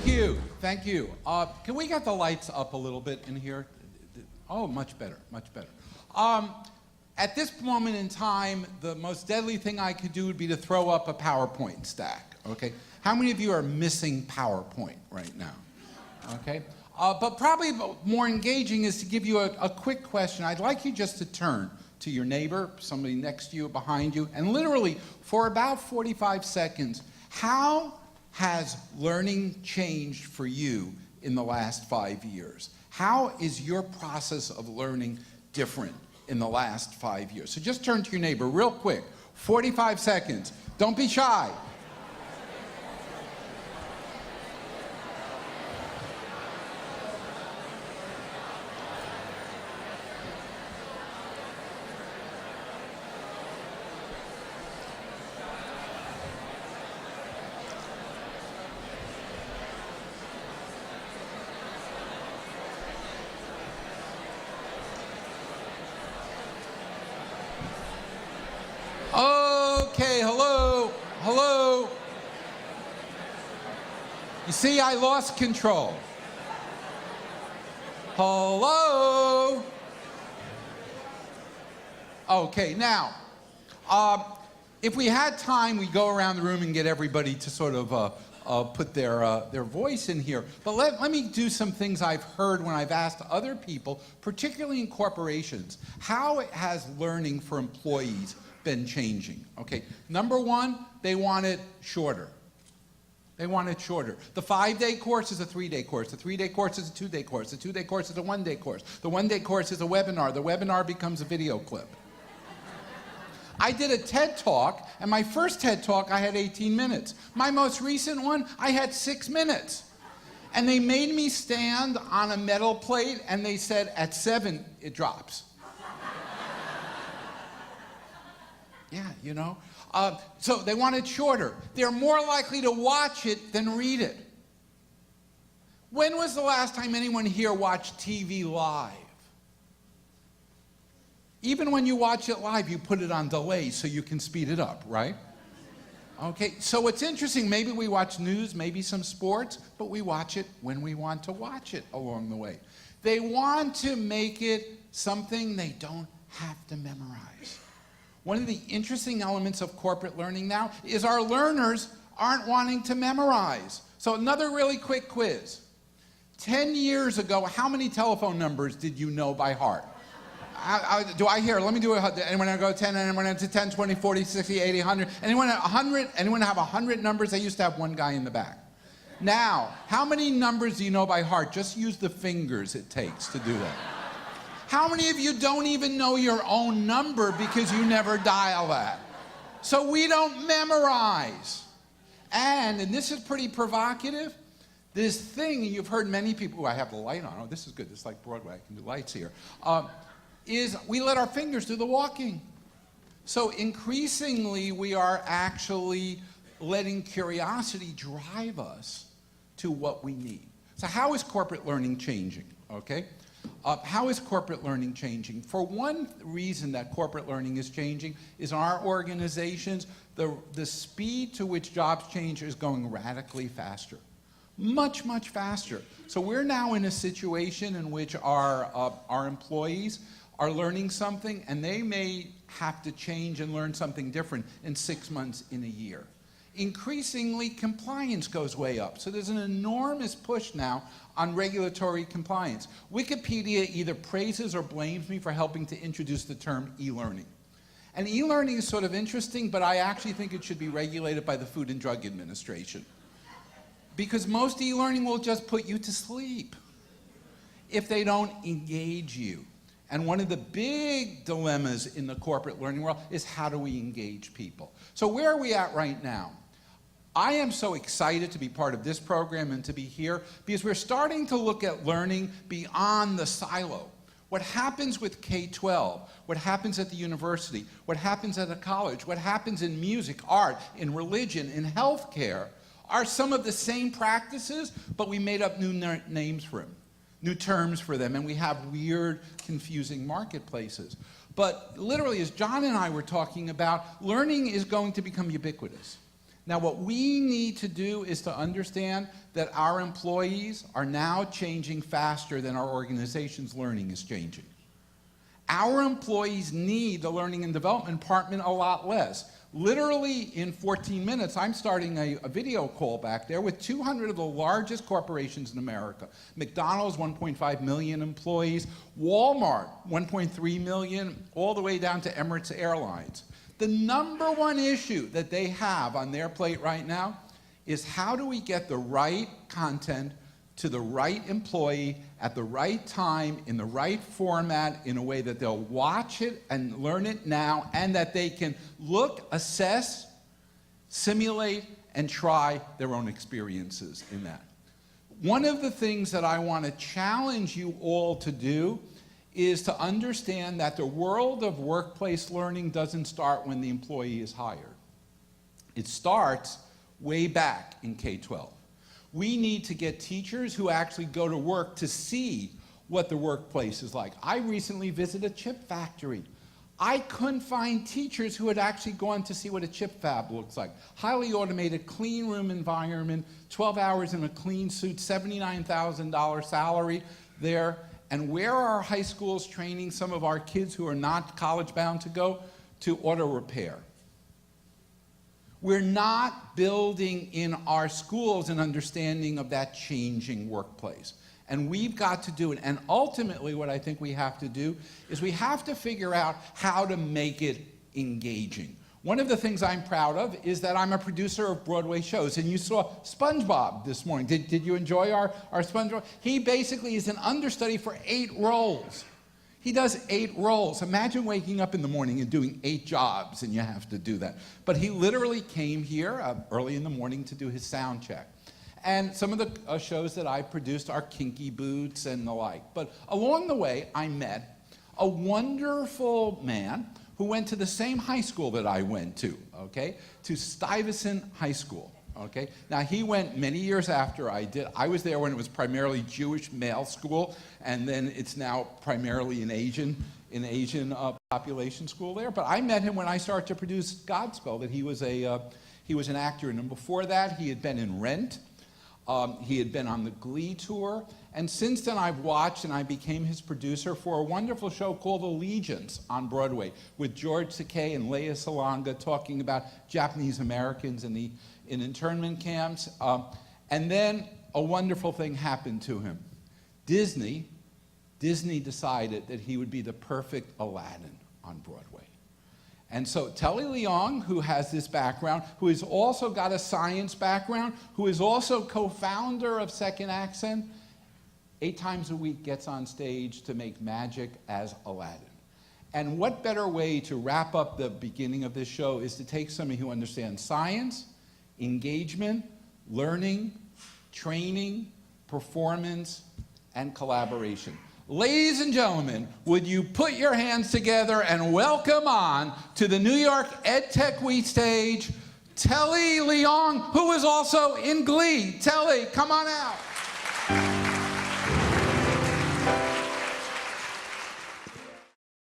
Thank you. Thank you. Can we get the lights up a little bit in here? Oh, much better, much better. At this moment in time, the most deadly thing I could do would be to throw up a PowerPoint stack, okay? How many of you are missing PowerPoint right now, okay? But probably more engaging is to give you a quick question. I'd like you just to turn to your neighbor, somebody next to you, behind you, and literally, for about 45 seconds, how has learning changed for you in the last 5 years? How is your process of learning different in the last 5 years? So just turn to your neighbor real quick, 45 seconds. Don't be shy. Okay, hello, hello. You see, I lost control. Hello? Okay, now, if we had time, we'd go around the room and get everybody to sort of put their voice in here. But let me do some things I've heard when I've asked other people, particularly in corporations. How has learning for employees been changing? Okay, number one, they want it shorter. They want it shorter. The 5-day course is a 3-day course. The 3-day course is a 2-day course. The 2-day course is a 1-day course. The 1-day course is a webinar. The webinar becomes a video clip. I did a TED Talk, and my first TED Talk, I had 18 minutes. My most recent one, I had 6 minutes. And they made me stand on a metal plate, and they said, at 7, it drops. Yeah, you know. So they want it shorter. They're more likely to watch it than read it. When was the last time anyone here watched TV live? Even when you watch it live, you put it on delay so you can speed it up, right? Okay, so it's interesting. Maybe we watch news, maybe some sports, but we watch it when we want to watch it along the way. They want to make it something they don't have to memorize. One of the interesting elements of corporate learning now is our learners aren't wanting to memorize. So another really quick quiz. 10 years ago, how many telephone numbers did you know by heart? Do I hear? Let me do it. Anyone want to go 10? Anyone want to 10, 20, 40, 60, 80, 100? Anyone 100? Anyone have 100 numbers? They used to have one guy in the back. Now, how many numbers do you know by heart? Just use the fingers it takes to do that. How many of you don't even know your own number because you never dial that? So we don't memorize. And this is pretty provocative, this thing, you've heard many people, I have the light on, oh, this is good, this is like Broadway, I can do lights here, is we let our fingers do the walking. So increasingly, we are actually letting curiosity drive us to what we need. So how is corporate learning changing, okay? How is corporate learning changing? For one reason that corporate learning is changing is our organizations, the speed to which jobs change is going radically faster. Much, much faster. So we're now in a situation in which our employees are learning something and they may have to change and learn something different in 6 months, in a year. Increasingly, compliance goes way up. So there's an enormous push now on regulatory compliance. Wikipedia either praises or blames me for helping to introduce the term e-learning. And e-learning is sort of interesting, but I actually think it should be regulated by the Food and Drug Administration. Because most e-learning will just put you to sleep if they don't engage you. And one of the big dilemmas in the corporate learning world is how do we engage people? So where are we at right now? I am so excited to be part of this program and to be here because we're starting to look at learning beyond the silo. What happens with K-12, what happens at the university, what happens at a college, what happens in music, art, in religion, in healthcare, are some of the same practices, but we made up new names for them, new terms for them, and we have weird, confusing marketplaces. But literally, as John and I were talking about, learning is going to become ubiquitous. Now, what we need to do is to understand that our employees are now changing faster than our organization's learning is changing. Our employees need the learning and development department a lot less. Literally in 14 minutes, I'm starting a video call back there with 200 of the largest corporations in America. McDonald's, 1.5 million employees. Walmart, 1.3 million, all the way down to Emirates Airlines. The number one issue that they have on their plate right now is how do we get the right content to the right employee at the right time, in the right format, in a way that they'll watch it and learn it now, and that they can look, assess, simulate, and try their own experiences in that. One of the things that I want to challenge you all to do is to understand that the world of workplace learning doesn't start when the employee is hired. It starts way back in K-12. We need to get teachers who actually go to work to see what the workplace is like. I recently visited a chip factory. I couldn't find teachers who had actually gone to see what a chip fab looks like. Highly automated, clean room environment, 12 hours in a clean suit, $79,000 salary there. And where are our high schools training some of our kids who are not college bound to go? To auto repair. We're not building in our schools an understanding of that changing workplace. And we've got to do it. And ultimately, what I think we have to do is we have to figure out how to make it engaging. One of the things I'm proud of is that I'm a producer of Broadway shows. And you saw SpongeBob this morning. Did you enjoy our SpongeBob? He basically is an understudy for 8 roles. He does 8 roles. Imagine waking up in the morning and doing 8 jobs, and you have to do that. But he literally came here early in the morning to do his sound check. And some of the shows that I produced are Kinky Boots and the like. But along the way, I met a wonderful man who went to the same high school that I went to, okay? To Stuyvesant High School, okay? Now, he went many years after I did. I was there when it was primarily Jewish male school, and then it's now primarily an Asian population school there. But I met him when I started to produce Godspell, that he was an actor. And before that, he had been in Rent. He had been on the Glee tour. And since then, I've watched and I became his producer for a wonderful show called Allegiance on Broadway with George Takei and Lea Salonga talking about Japanese Americans in internment camps. And then a wonderful thing happened to him. Disney decided that he would be the perfect Aladdin on Broadway. And so Telly Leong, who has this background, who has also got a science background, who is also co-founder of Second Accent, 8 times a week gets on stage to make magic as Aladdin. And what better way to wrap up the beginning of this show is to take somebody who understands science, engagement, learning, training, performance, and collaboration. Ladies and gentlemen, would you put your hands together and welcome on to the New York EdTech Week stage, Telly Leong, who is also in Glee. Telly, come on out.